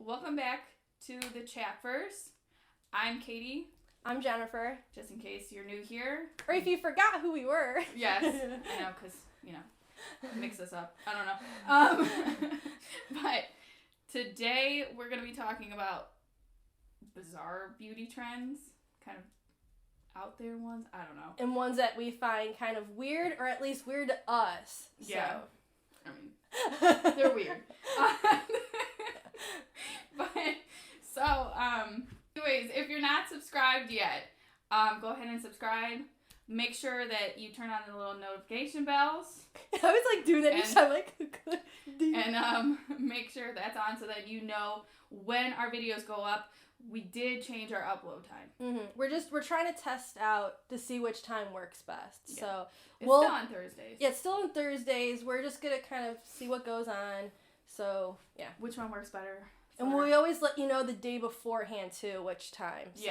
Welcome back to the Chatverse. I'm Katie. I'm Jennifer. Just in case you're new here. Or if you forgot who we were. Yes, I know, because, mix us up. I don't know. But today we're going to be talking about bizarre beauty trends, kind of out there ones. I don't know. And ones that we find kind of weird, or at least weird to us. Yeah. I mean, they're weird. Anyways, if you're not subscribed yet, go ahead and subscribe. Make sure that you turn on the little notification bells. I was like doing that each time, and make sure that's on so that you know when our videos go up. We did change our upload time. Mm-hmm. We're trying to test out to see which time works best. Yeah. So it's still on Thursdays. Yeah, it's still on Thursdays. We're just gonna kind of see what goes on. So yeah, which one works better? And we always let you know the day beforehand too, which time. So.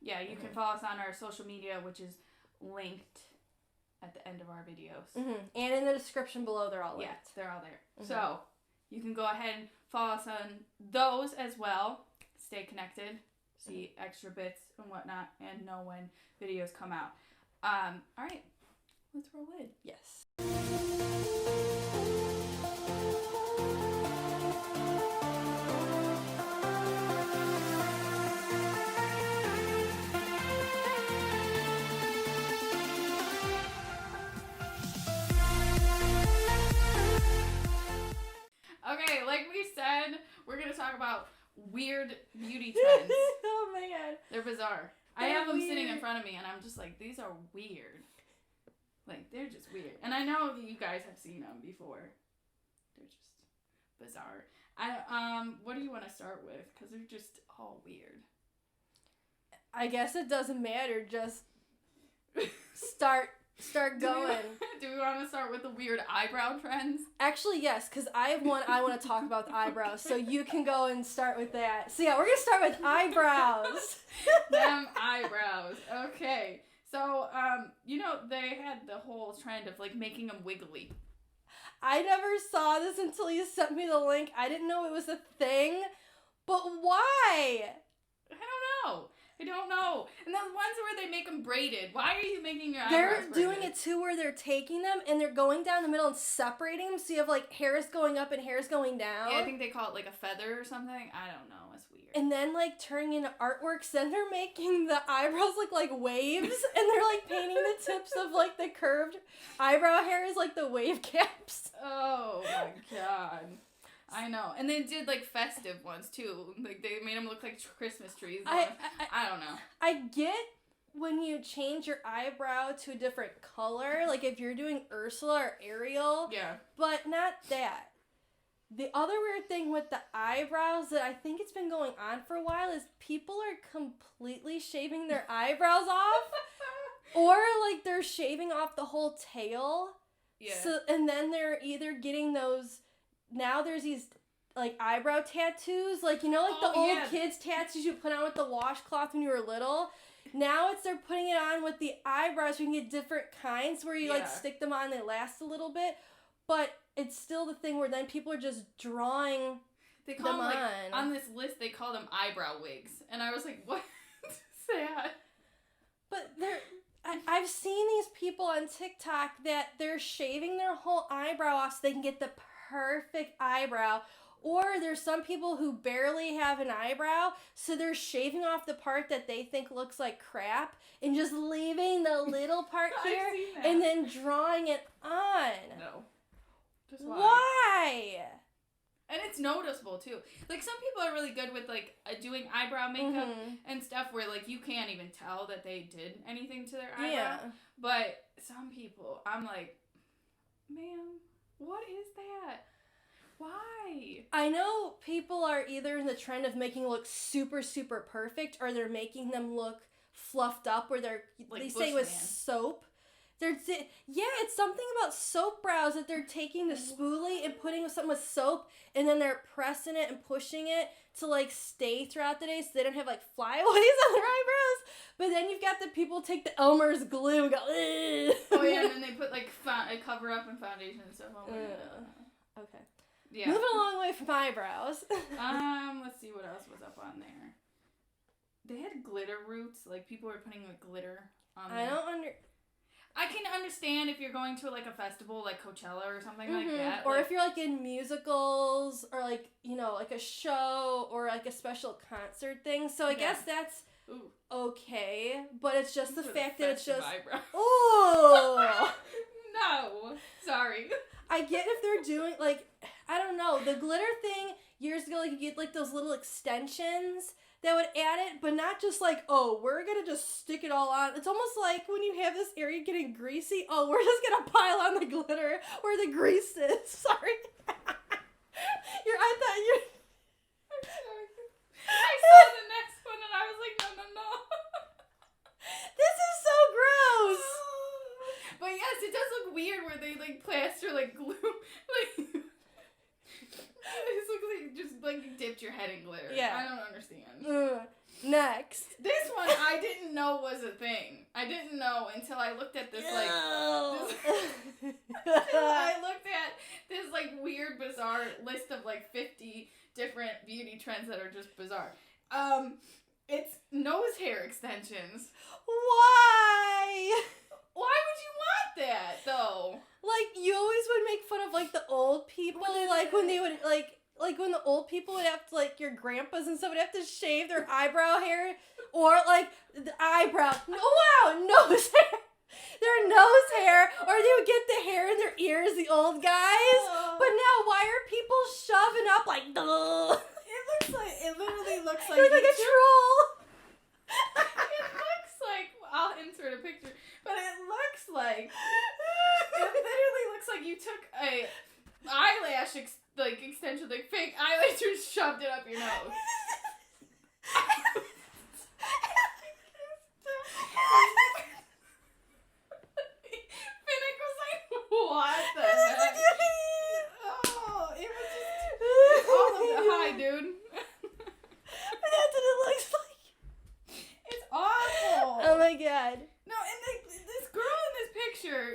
Yeah. You can follow us on our social media, which is linked at the end of our videos. Mm-hmm. And in the description below, they're all linked. Yeah, they're all there. Mm-hmm. So you can go ahead and follow us on those as well. Stay connected, see extra bits and whatnot, and know when videos come out. All right, let's roll in. Yes. Okay, like we said, we're going to talk about weird beauty trends. Oh my god. They're bizarre. I have them sitting in front of me and I'm just like, these are weird. Like, they're just weird. And I know that you guys have seen them before. They're just bizarre. What do you want to start with? Because they're just all weird. I guess it doesn't matter. Just start going. Do we want to start with the weird eyebrow trends? Actually, yes, because I have one I want to talk about with eyebrows, so you can go and start with that. So yeah, we're going to start with eyebrows. Them eyebrows. Okay. So, they had the whole trend of, like, making them wiggly. I never saw this until you sent me the link. I didn't know it was a thing, but why? I don't know. And the ones where they make them braided. Why are you making your eyebrows They're braided? doing it too where they're taking them and they're going down the middle and separating them so you have like hairs going up and hairs going down. Yeah, I think they call it like a feather or something. I don't know. It's weird. And then like turning into artworks. Then they're making the eyebrows look like waves and they're like painting the tips of like the curved eyebrow hairs like the wave caps. Oh my god. I know. And they did, like, festive ones, too. Like, they made them look like Christmas trees. I don't know. I get when you change your eyebrow to a different color. Like, if you're doing Ursula or Ariel. Yeah. But not that. The other weird thing with the eyebrows that I think it's been going on for a while is people are completely shaving their eyebrows off. Or, like, they're shaving off the whole tail. Yeah. So, and then they're either getting those... Now there's these, like, eyebrow tattoos. Like, the old kids' tattoos you put on with the washcloth when you were little. Now they're putting it on with the eyebrows. You can get different kinds where you, like, stick them on and they last a little bit. But it's still the thing where then people are just drawing they call them on. On this list, they call them eyebrow wigs. And I was like, what is that? But I've seen these people on TikTok that they're shaving their whole eyebrow off so they can get the perfect eyebrow, or there's some people who barely have an eyebrow, so they're shaving off the part that they think looks like crap and just leaving the little part here and then drawing it on. No. Just why? And it's noticeable too. Like, some people are really good with like doing eyebrow makeup and stuff where like you can't even tell that they did anything to their eyebrow. Yeah. But some people, I'm like, ma'am, what is that? Why? I know people are either in the trend of making it look super, super perfect, or they're making them look fluffed up, where they say with soap. It's something about soap brows that they're taking the spoolie and putting something with soap, and then they're pressing it and pushing it to like stay throughout the day so they don't have like flyaways on their eyebrows. But then you've got the people take the Elmer's glue and go, ugh. Oh yeah, and then they put like a cover up and foundation and stuff on it. Okay. Yeah. Moving a long way from eyebrows. Let's see see what else was up on there. They had glitter roots. Like, people were putting, like, glitter on there. I can understand if you're going to, like, a festival, like Coachella or something like that. Or like, if you're, like, in musicals or, like, you know, like a show or, like, a special concert thing. So I guess that's okay. But it's just the fact that it's just... Oh! No. Sorry. I get if they're doing, like, I don't know. The glitter thing, years ago, like, you get, like, those little extensions that would add it, but not just like, oh, we're gonna just stick it all on. It's almost like when you have this area getting greasy, oh, we're just gonna pile on the glitter where the grease is. Sorry. I'm sorry. I saw the next one and I was like, no. This is so gross. But yes, it does look weird where they, like, plaster, like, glue, like... It looks like you just, like, you dipped your head in glitter. Yeah. I don't understand. Next. This one I didn't know was a thing. I didn't know until I looked at this, like... I looked at this, like, weird, bizarre list of, like, 50 different beauty trends that are just bizarre. It's nose hair extensions. Why? Why would you want that, though? Like, you always would make fun of, like, the old people, like, when they would, like when the old people would have to, like, your grandpas and stuff would have to shave their eyebrow hair, or, like, the eyebrow, nose hair, their nose hair, or they would get the hair in their ears, the old guys, but now, why are people shoving up, like, It literally looks like... It looks like a troll. It looks like... I'll insert a picture, but it looks like... It literally looks like you took a eyelash extension, like fake eyelashes, shoved it up your nose. Finnick was like, what the heck? Oh, it was just all of the high, dude. That's what it looks like. It's awful. Oh my god. No, and this girl in this picture,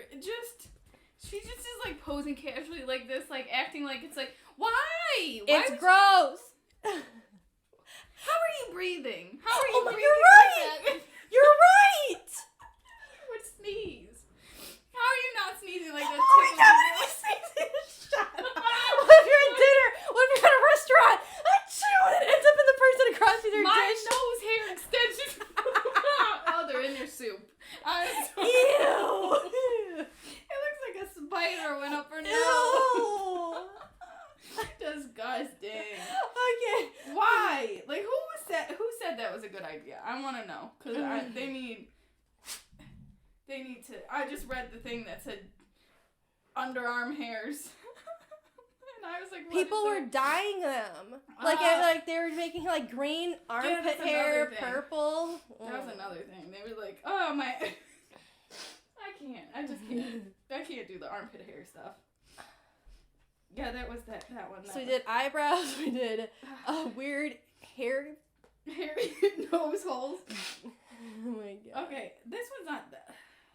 she just is, like, posing casually like this, like, acting like it's like, why? It's gross. How are you breathing? How are you breathing? You're right. Like You're right. You would sneeze. How are you not sneezing like that? Oh my god, when you sneeze, shut up. What if you're at dinner? What if you're at a restaurant? And it ends up in the person across from their dish. My nose hair extensions. Oh, they're in your soup. Ew. It looks like a spider went up her nose. Ew. Disgusting. Okay. Why? Like, who said that was a good idea? I want to know. Because they need to... I just read the thing that said underarm hairs. And I was like, what people were dyeing them. Like they were making, like, green armpit hair, purple. That was another thing. They were like, oh, my... I just can't. I can't do the armpit hair stuff. Yeah, that was that one. So we did eyebrows. We did weird hair nose holes. Oh my god. Okay, this one's not that.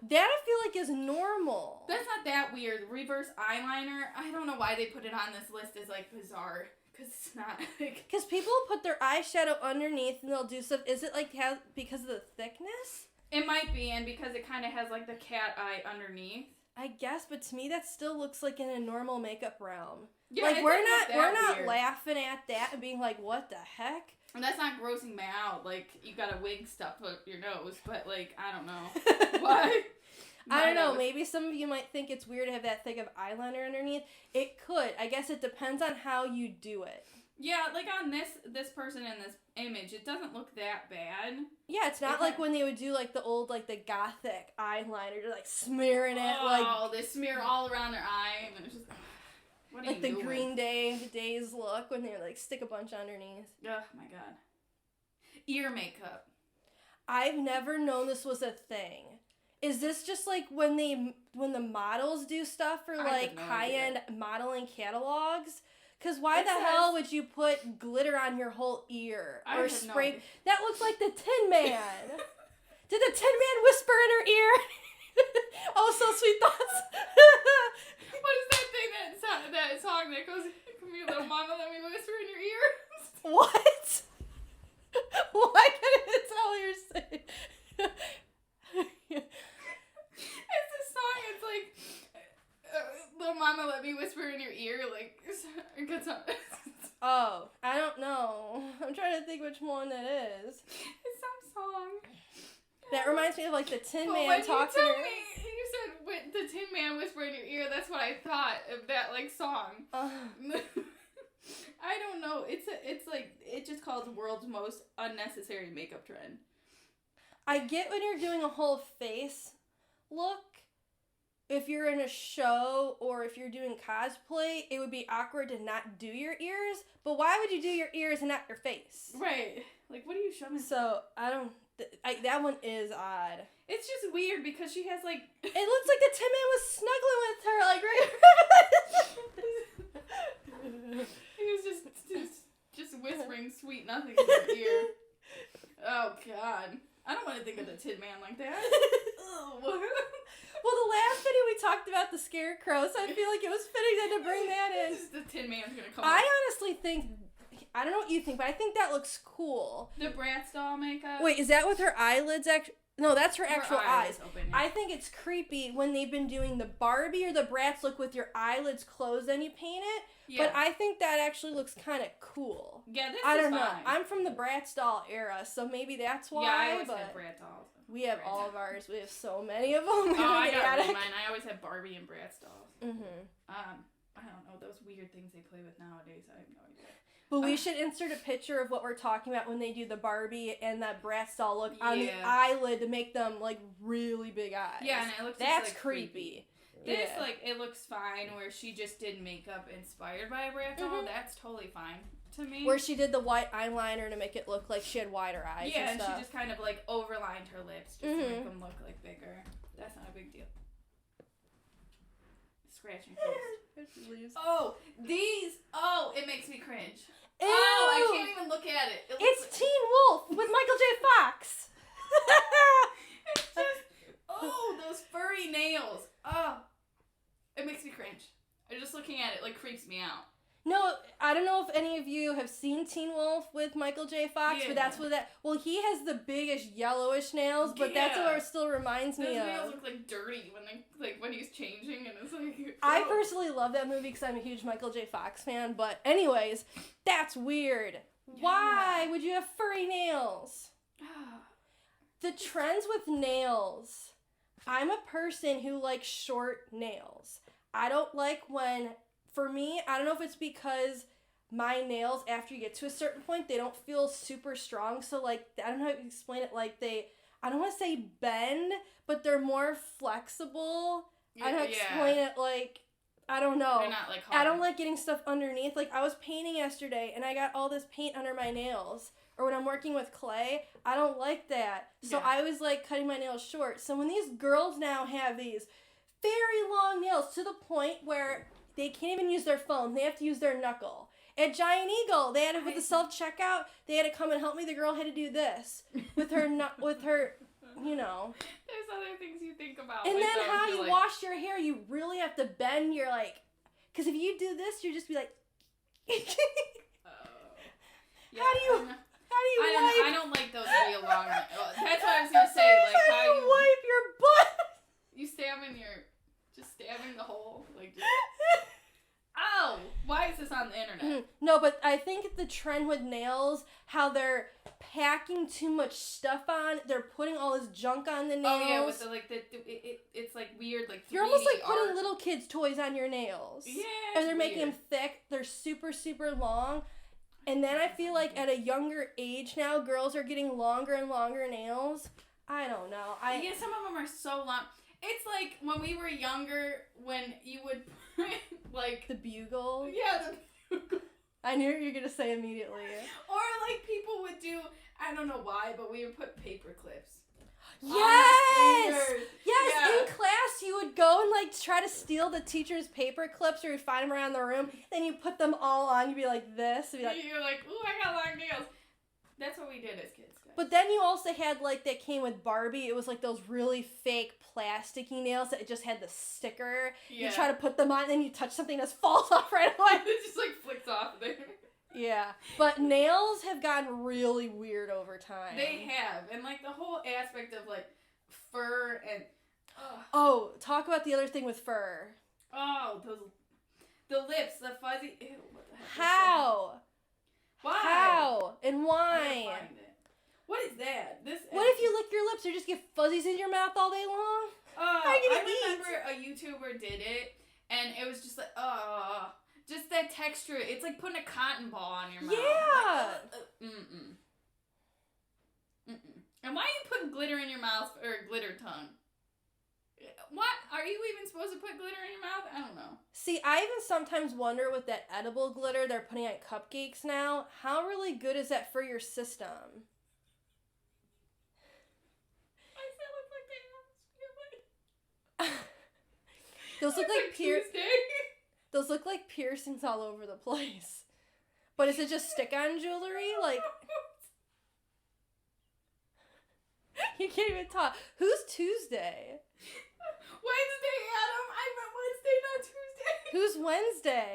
That I feel like is normal. That's not that weird. Reverse eyeliner. I don't know why they put it on this list as, like, bizarre. Because it's not, like... Because people put their eyeshadow underneath and they'll do stuff. Is it, like, because of the thickness? It might be, and because it kind of has, like, the cat eye underneath. I guess, but to me that still looks like in a normal makeup realm. Yeah, like, we're not laughing at that and being like, what the heck? And that's not grossing me out. Like, you got a wig stuff up your nose, but, like, I don't know. Why? I don't know. Maybe some of you might think it's weird to have that thick of eyeliner underneath. It could. I guess it depends on how you do it. Yeah, like on this person in this image, it doesn't look that bad. Yeah, it's not like when they would do, like, the old, like, the gothic eyeliner, like, smearing it, like... Oh, they smear all around their eye, and it's just... What are like you the Green Days look, when they, like, stick a bunch underneath. Oh, my God. Ear makeup. I've never known this was a thing. Is this just, like, when the models do stuff for, like, high-end modeling catalogs? Because why the hell would you put glitter on your whole ear? Or spray... That looks like the Tin Man. Did the Tin Man whisper in her ear? Oh, so sweet thoughts. What is that thing, that song that goes, "Come here, little mama, let me whisper in your ear"? What? I don't know. I'm trying to think which one that is. It's some song. That reminds me of like the Tin Man talking. You said when the Tin Man whispered in your ear. That's what I thought of that like song. I don't know. It's like it just calls the world's most unnecessary makeup trend. I get when you're doing a whole face look. If you're in a show or if you're doing cosplay, it would be awkward to not do your ears. But why would you do your ears and not your face? Right. Like, what are you showing? So, that one is odd. It's just weird because she has, like... It looks like the Tin Man was snuggling with her, like, right? He was just whispering sweet nothing in her ear. Oh, God. I don't want to think of the Tin Man like that. Well, the last video we talked about the Scarecrow, so I feel like it was fitting then to bring that in. The Tin Man's gonna come I honestly think, I don't know what you think, but I think that looks cool. The Bratz doll makeup? Wait, is that with her eyelids No, that's her actual eyes. Open, yeah. I think it's creepy when they've been doing the Barbie or the Bratz look with your eyelids closed and you paint it. Yeah. But I think that actually looks kind of cool. Yeah, this I is don't know. fine. I'm from the Bratz doll era, so maybe that's why. Yeah, I always had Bratz dolls. We have all of ours. We have so many of them. Oh, I got mine. I always had Barbie and Bratz dolls. Mm-hmm. I don't know. Those weird things they play with nowadays, I have no idea. But we should insert a picture of what we're talking about when they do the Barbie and that Bratz doll look on the eyelid to make them, like, really big eyes. Yeah, and it looks That's just, like, creepy. This, like, it looks fine where she just did makeup inspired by a Bratz doll. That's totally fine to me. Where she did the white eyeliner to make it look like she had wider eyes. Yeah, and she just kind of, like, overlined her lips just to make them look, like, bigger. That's not a big deal. Scratching face. Oh, these. Oh, it makes me cringe. Ew. Oh, I can't even look at it. It's Teen Wolf with Michael J. Fox. It's just, those furry nails. Oh, it makes me cringe. Just looking at it, like, creeps me out. No, I don't know if any of you have seen Teen Wolf with Michael J. Fox, but that's what well, he has the biggest yellowish nails, but that's what it still reminds me of. Those nails look, like, dirty when he's changing, and it's like... I personally love that movie because I'm a huge Michael J. Fox fan, but anyways, that's weird. Yeah. Why would you have furry nails? The trends with nails. I'm a person who likes short nails. I don't like when... For me, I don't know if it's because my nails, after you get to a certain point, they don't feel super strong. So, like, I don't know how to explain it. Like, I don't want to say bend, but they're more flexible. Yeah, I don't know how to explain it. Like, I don't know. They're not, like, hard. I don't like getting stuff underneath. Like, I was painting yesterday, and I got all this paint under my nails. Or when I'm working with clay, I don't like that. So I was, like, cutting my nails short. So when these girls now have these very long nails to the point where... They can't even use their phone. They have to use their knuckle. At Giant Eagle, they had it with the self-checkout. They had to come and help me. The girl had to do this with her, you know. There's other things you think about. And then how you wash your hair, you really have to bend your, like, because if you do this, you just be like, how do you wipe? I don't like those real long. That's what I was gonna say. Like how you wipe your butt? You stabbing the hole, like. Just, ow! Why is this on the internet? No, but I think the trend with nails, how they're packing too much stuff on, they're putting all this junk on the nails. Oh yeah, with it's like weird, like 3D You're almost like art. putting little kids' toys on your nails. Yeah. And they're making them thick. They're super, super long. And then I feel like at a younger age now, girls are getting longer and longer nails. I don't know. Yeah, some of them are so long. It's like when we were younger, when you would put, like... The bugle? Yeah, the bugle. I knew what you were going to say immediately. Or, like, people would do, I don't know why, but we would put paper clips. Yes! Yes, yeah. In class you would go and, like, try to steal the teacher's paper clips, or you'd find them around the room, then you put them all on, you'd be like this. You're like, ooh, I got long nails. That's what we did as kids. But then you also had, like, that came with Barbie. It was, like, those really fake plasticky nails that just had the sticker. Yeah. You try to put them on, and then you touch something that falls off right away. It just, like, flicks off there. Yeah. But nails have gotten really weird over time. They have. And, like, the whole aspect of, like, fur and... Oh, talk about the other thing with fur. Oh, the lips, the fuzzy... Ew, what the heck? And why? Find it. What is that? What if you lick your lips or just get fuzzies in your mouth all day long? I remember a YouTuber did it, and it was just like, just that texture. It's like putting a cotton ball on your mouth. Yeah. And why are you putting glitter in your mouth or glitter tongue? What? Are you even supposed to put glitter in your mouth? I don't know. See, I even sometimes wonder with that edible glitter they're putting on cupcakes now, how really good is that for your system? I feel like Those look like Those look like piercings all over the place. But is it just stick-on jewelry? Like, you can't even talk. Who's Tuesday? Wednesday, Adam. I meant Wednesday, not Tuesday. Who's Wednesday?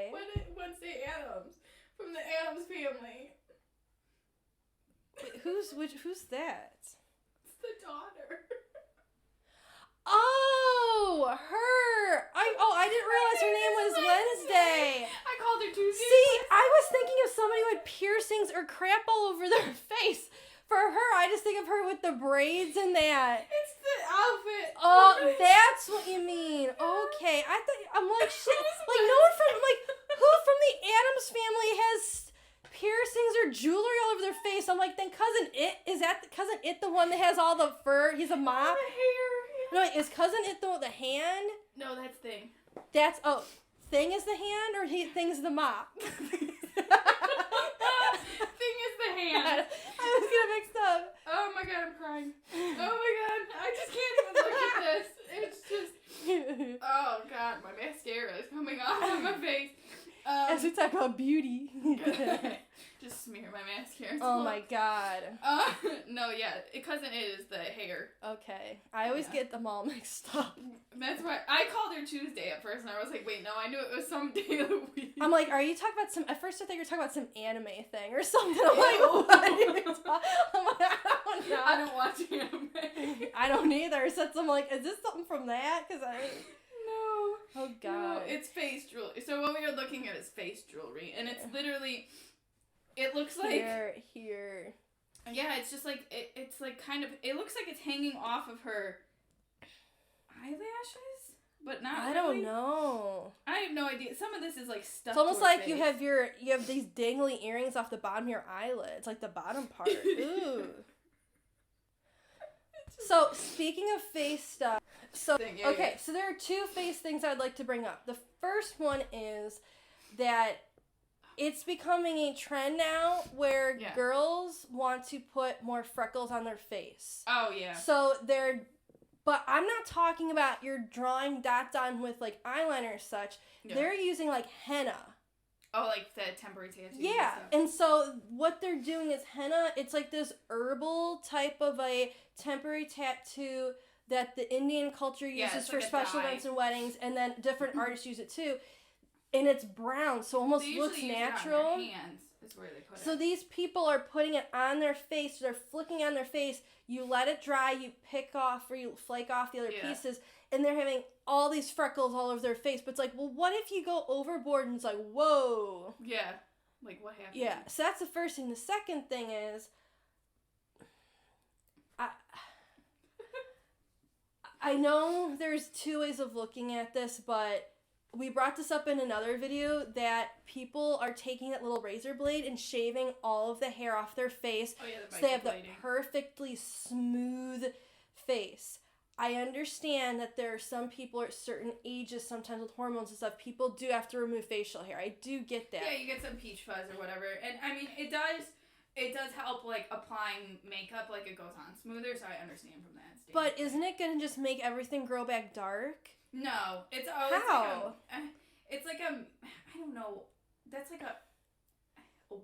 Wednesday Addams from the Addams family. Wait, who's that? It's the daughter. Oh, her. I didn't realize her name was Wednesday. I called her Tuesday. See, I was thinking of somebody with piercings or crap all over their face. For her, I just think of her with the braids and that. It's the outfit. Oh, that's what you mean. Okay, I'm like, shit. Like, no one who from the Addams family has piercings or jewelry all over their face? I'm like, then Cousin It, Cousin It the one that has all the fur? He's a mop? The hair. No, wait, is Cousin It the hand? No, that's Thing. Thing is the hand or Thing's the mop? Thing is the hand. I was getting mixed up. Oh my god, I'm crying. Oh my god, I just can't even look at this. It's just, oh god, my mascara is coming off of my face. As we talk about beauty. Just smear my mascara. Oh my god. No, yeah, Cousin It is the hair. Okay, I always get them all mixed up. That's why I called her Tuesday at first, and I was like, wait, no, I knew it was some day of the week. I'm like, are you talking about at first I thought you were talking about some anime thing or something. I'm like, what are you talking? I'm like, I don't know. I don't watch anime. I don't either. So I'm like, is this something from that? Because No. Oh god. No, it's face jewelry. So what we are looking at is face jewelry, and it's literally, it looks like here. Yeah, it's just like it's like kind of. It looks like it's hanging off of her eyelashes, but not. I don't know. I have no idea. Some of this is like stuff. It's almost like you have these dangly earrings off the bottom of your eyelids, like the bottom part. Ooh. So speaking of face stuff, so there are two face things I'd like to bring up. The first one is that it's becoming a trend now where girls want to put more freckles on their face. Oh yeah. So but I'm not talking about you're drawing dots on with like eyeliner or such. Yeah. They're using like henna. Oh, like the temporary tattoo. Yeah, and so what they're doing is henna. It's like this herbal type of a temporary tattoo that the Indian culture uses for special events and weddings, and then different artists use it too. And it's brown, so almost looks natural. It on their hands is where they put it. So these people are putting it on their face. They're flicking on their face. You let it dry. You pick off or you flake off the other pieces, and they're having all these freckles all over their face. But it's like, well, what if you go overboard and it's like, whoa? Yeah. Like, what happened? Yeah. So that's the first thing. The second thing is, I know there's two ways of looking at this, but we brought this up in another video that people are taking that little razor blade and shaving all of the hair off their face so they have the perfectly smooth face. I understand that there are some people at certain ages, sometimes with hormones and stuff, people do have to remove facial hair. I do get that. Yeah, you get some peach fuzz or whatever. And I mean, it does help, like, applying makeup, like, it goes on smoother, so I understand from that standpoint. But isn't it going to just make everything grow back dark? No. It's how? It's like a, I don't know, that's like a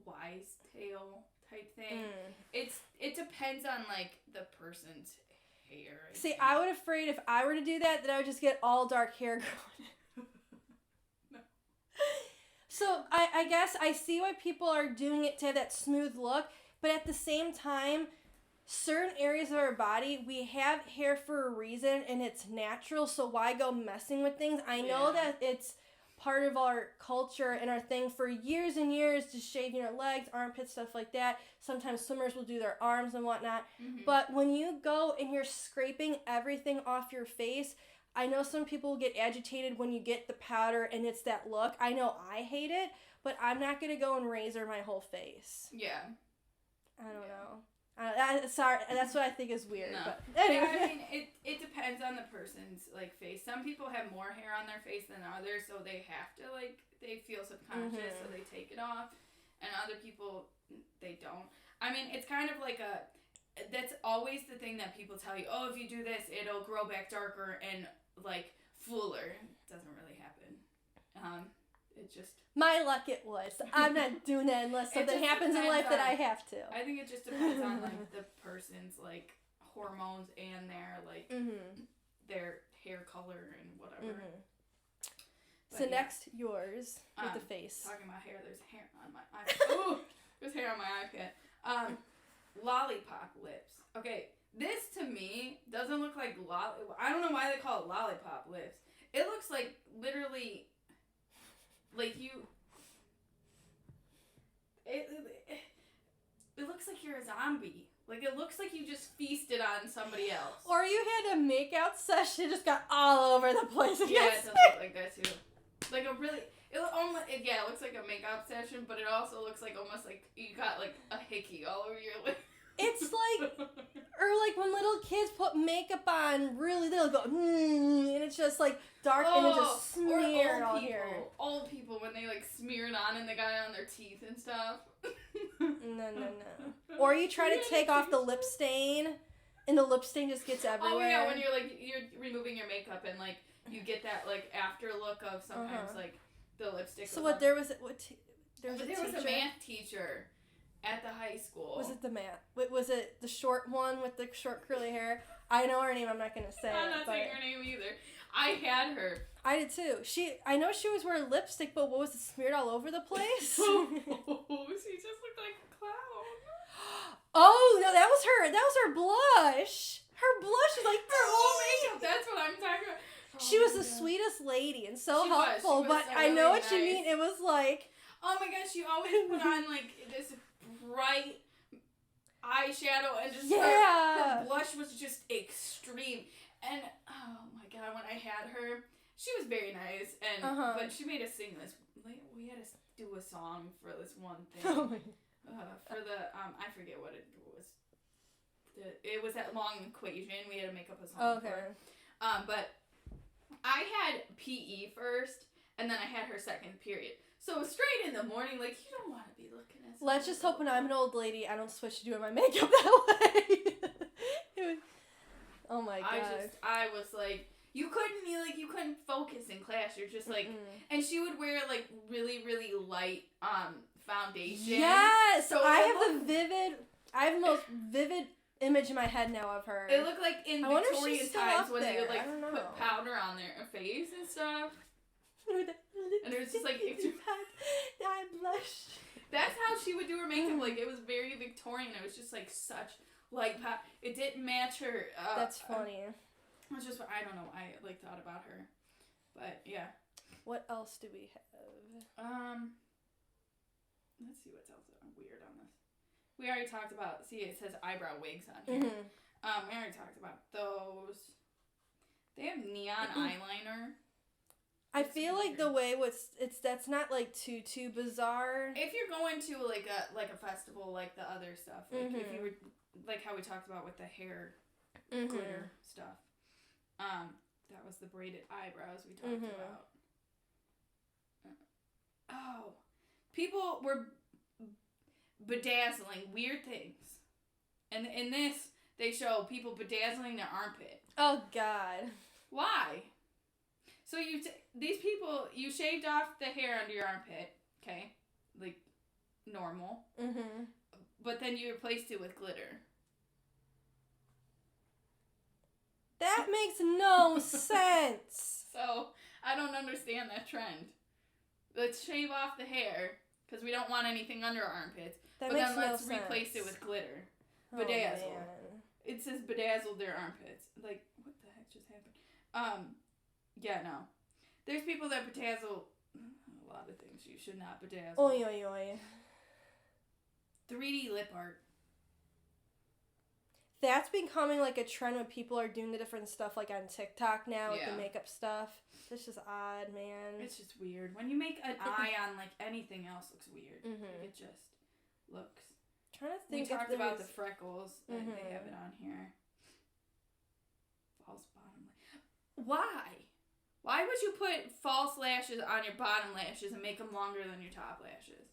wise tale type thing. It depends on, like, the person's hair. See, I would afraid if I were to do that I would just get all dark hair growing. No. So I guess I see why people are doing it to have that smooth look, but at the same time, certain areas of our body, we have hair for a reason and it's natural, so why go messing with things? I know that it's part of our culture and our thing for years and years to shave your legs, armpits, stuff like that. Sometimes swimmers will do their arms and whatnot. Mm-hmm. But when you go and you're scraping everything off your face, I know some people get agitated when you get the powder and it's that look. I know I hate it, but I'm not going to go and razor my whole face. Yeah. I don't know. Sorry, that's what I think is weird. No. But anyway. Yeah, I mean, it depends on the person's, like, face. Some people have more hair on their face than others, so they have to, like, they feel subconscious, so they take it off. And other people, they don't. I mean, it's kind of like that's always the thing that people tell you, oh, if you do this, it'll grow back darker and, like, fuller. It doesn't really happen. It just... My luck it was. I'm not doing that unless something happens in life that I have to. I think it just depends on, like, the person's, like, hormones and their, like, their hair color and whatever. So next, yours with the face. Talking about hair, there's hair on my iPad. Ooh! There's hair on my iPad. Lollipop lips. Okay, this to me doesn't look like I don't know why they call it lollipop lips. It looks like literally... Like you, it looks like you're a zombie. Like it looks like you just feasted on somebody else. Or you had a makeout session, just got all over the place. Yeah, it does look like that too. Like a really, it looks like a makeup session, but it also looks like almost like you got like a hickey all over your lip. It's like, or like when little kids put makeup on, really, they'll go, and it's just like dark and it just smeared all here. Old people when they like smear it on and they got it on their teeth and stuff. No. Or you try to take off the lip stain, and the lip stain just gets everywhere. Oh yeah, when you're removing your makeup and like you get that like after look of sometimes like the lipstick. So what? There was a math teacher at the high school. Was it the math? Was it the short one with the short curly hair? I know her name. I'm not gonna say I'm not saying her name either. I had her. I did too. I know she was wearing lipstick, but what was it, smeared all over the place? Oh, she just looked like a clown. Oh no, that was her blush. Her blush was like her whole makeup. That's what I'm talking about. She was the sweetest lady and so helpful, but I know what you mean. It was like, oh my gosh, she always put on like this bright eyeshadow and just her blush was just extreme. And oh my god, when I had her, she was very nice, and but she made us sing this. We had to do a song for this one thing. Oh my for the I forget what it was. It was that long equation. We had to make up a song for it. But I had PE first, and then I had her second period. So straight in the morning, like, you don't want to be looking at. Let's just hope when I'm an old lady, I don't switch to doing my makeup that way. Oh my god. I was like, you couldn't focus in class. You're just like, and she would wear like really, really light foundation. Yes. So I have the most vivid image in my head now of her. It looked like in Victorian times when they would like put powder on their face and stuff. And it was just like I blushed. That's how she would do her makeup. Like it was very Victorian. It was just like such light powder. It didn't match her. That's funny. It was just I don't know. I like thought about her, but yeah. What else do we have? Let's see what's else weird on this. We already talked about. See, it says eyebrow wigs on here. We already talked about those. They have neon eyeliner. I feel like the way that's not like too bizarre. If you're going to like a festival like the other stuff, like if you were like how we talked about with the hair glitter stuff, that was the braided eyebrows we talked about. Oh, people were bedazzling weird things, and in this they show people bedazzling their armpit. Oh God, why? So these people, you shaved off the hair under your armpit, okay, like normal, but then you replaced it with glitter. That makes no sense. So I don't understand that trend. Let's shave off the hair because we don't want anything under our armpits, but then let's replace it with glitter. Bedazzle. Oh, it says bedazzled their armpits. Like, what the heck just happened? Yeah, no. There's people that bedazzle a lot of things you should not bedazzle. Oi, oi, oi. 3D lip art. That's becoming like a trend when people are doing the different stuff like on TikTok now with the makeup stuff. It's just odd, man. It's just weird. When you make an eye on like anything else looks weird. Mm-hmm. Like, it just looks. I'm trying to think. We talked about the freckles. They have it on here. False bottom lash. Why? Why would you put false lashes on your bottom lashes and make them longer than your top lashes?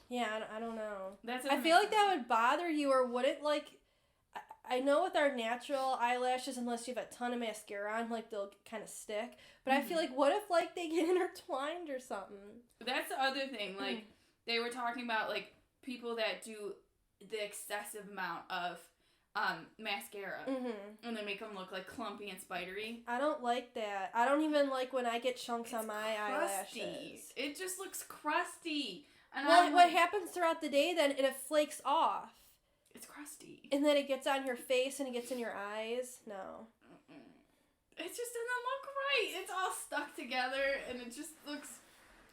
Yeah, I don't know. I feel like that would bother you, or would it like... I know with our natural eyelashes, unless you have a ton of mascara on, like, they'll kind of stick. But I feel like, what if, like, they get intertwined or something? That's the other thing. Like, they were talking about, like, people that do the excessive amount of mascara. And they make them look, like, clumpy and spidery. I don't like that. I don't even like when I get chunks on my crusty. eyelashes. It just looks crusty. And well, what happens throughout the day, then, it flakes off. It's crusty. And then it gets on your face and it gets in your eyes. No. It just doesn't look right. It's all stuck together and it just looks,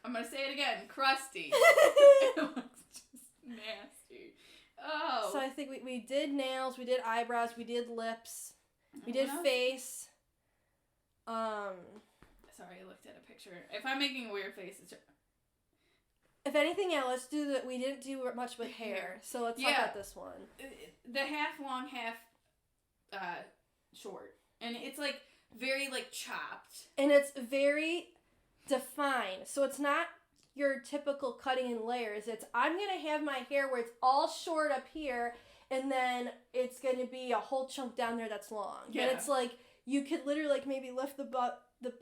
I'm going to say it again, crusty. It looks just nasty. Oh. So I think we did nails, we did eyebrows, we did lips, we did face. Sorry, I looked at a picture. If I'm making a weird face, it's... If anything, let's do that. We didn't do much with hair, so let's talk about this one. The half long, half short, and it's like very like chopped, and it's very defined. So it's not your typical cutting in layers. It's I'm gonna have my hair where it's all short up here, and then it's gonna be a whole chunk down there that's long. Yeah. And it's like you could literally like maybe lift the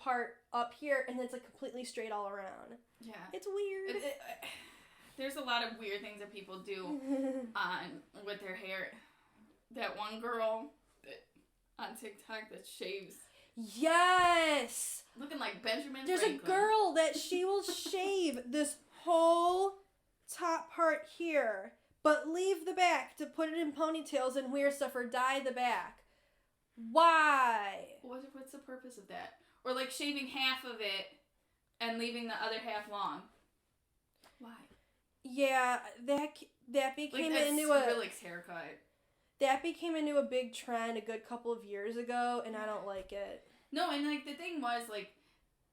part up here, and it's like completely straight all around. Yeah. It's weird. There's a lot of weird things that people do with their hair. That one girl on TikTok that shaves. Yes! Looking like Benjamin There's Franklin. A girl that she will shave this whole top part here, but leave the back to put it in ponytails and weird stuff or dye the back. Why? What's the purpose of that? Or like shaving half of it and leaving the other half long. Why? Yeah, that became like into Skrillex haircut. That became into a big trend a good couple of years ago, and I don't like it. No, and like the thing was like,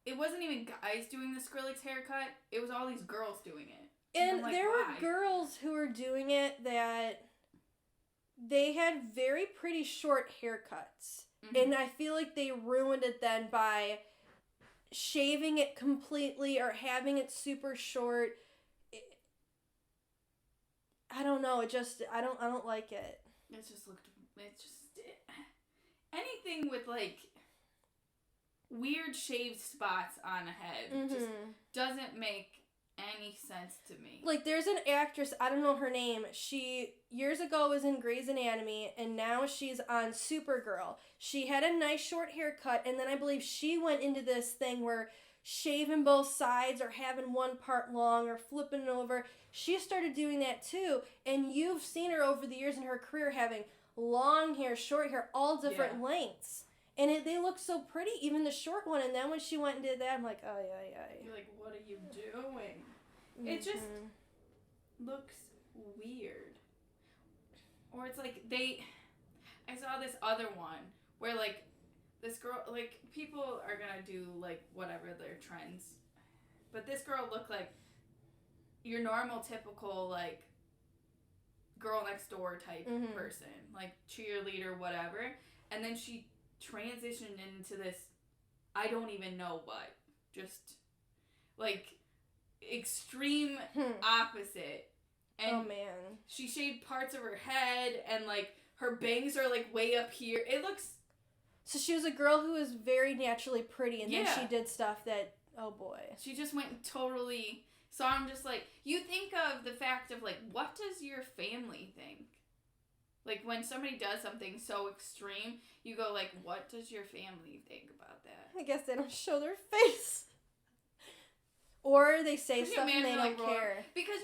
it wasn't even guys doing the Skrillex haircut. It was all these girls doing it. And like, there were girls who were doing it that they had very pretty short haircuts. And I feel like they ruined it then by shaving it completely or having it super short. I don't know. It just I don't like it. Anything with like weird shaved spots on a head just doesn't make any sense to me. Like there's an actress, I don't know her name. She years ago was in Grey's Anatomy and now she's on Supergirl. She had a nice short haircut and then I believe she went into this thing where shaving both sides or having one part long or flipping it over. She started doing that too, and you've seen her over the years in her career having long hair, short hair, all different lengths. And they look so pretty, even the short one. And then when she went and did that, I'm like, oh, yeah. You're like, what are you doing? It just looks weird. Or it's like I saw this other one where like this girl, like people are gonna do like whatever their trends. But this girl looked like your normal typical like girl next door type person. Like cheerleader, whatever. And then she transitioned into this, I don't even know what. Just like extreme opposite. And oh man. She shaved parts of her head and like her bangs are like way up here. It looks... So she was a girl who was very naturally pretty and then she did stuff that, oh boy. She just went totally... So I'm just like, you think of the fact of like, what does your family think? Like when somebody does something so extreme, you go like, what does your family think about that? I guess they don't show their face. Or they say stuff and they don't care. Because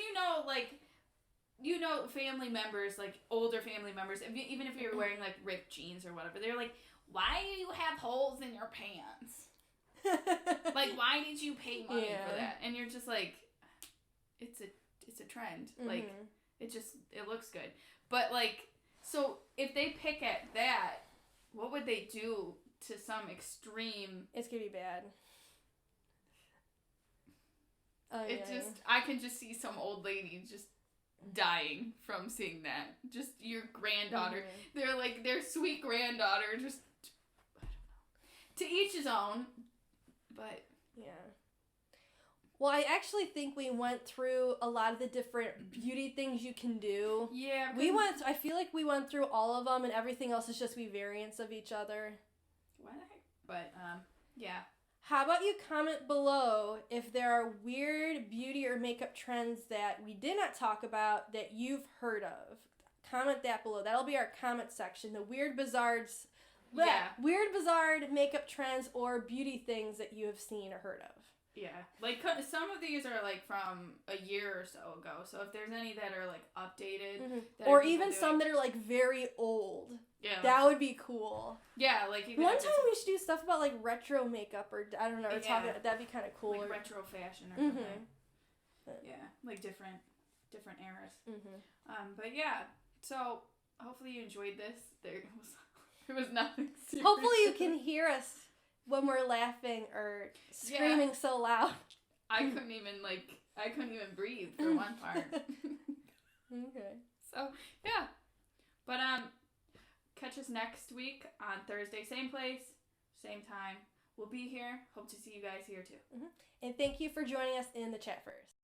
you know family members, like older family members, even if you're wearing like ripped jeans or whatever, they're like, why do you have holes in your pants? Like, why did you pay money for that? And you're just like, it's a trend. Like, it looks good. But, like, so if they pick at that, what would they do to some extreme? It's gonna be bad. I can just see some old lady just dying from seeing that. Just your granddaughter. Their sweet granddaughter just, I don't know. To each his own, but. Yeah. Well, I actually think we went through a lot of the different beauty things you can do. Yeah. I feel like we went through all of them, and everything else is just variants of each other. What the heck? But, yeah. How about you comment below if there are weird beauty or makeup trends that we did not talk about that you've heard of. Comment that below. That'll be our comment section. The weird, bizarre makeup trends or beauty things that you have seen or heard of. Yeah. Like, some of these are, like, from a year or so ago. So if there's any that are, like, updated. Or even some that are, like, very old. Yeah. That would be cool. Yeah, like... One time we should do stuff about, like, retro makeup or, I don't know, that'd be kind of cool. Like retro fashion or something. Yeah, like different eras. But yeah, so hopefully you enjoyed this. There was nothing serious. Hopefully you can hear us when we're laughing or screaming so loud. I couldn't even breathe for one part. Okay. So, yeah. But, catch us next week on Thursday, same place, same time. We'll be here. Hope to see you guys here too. And thank you for joining us in the Chatverse.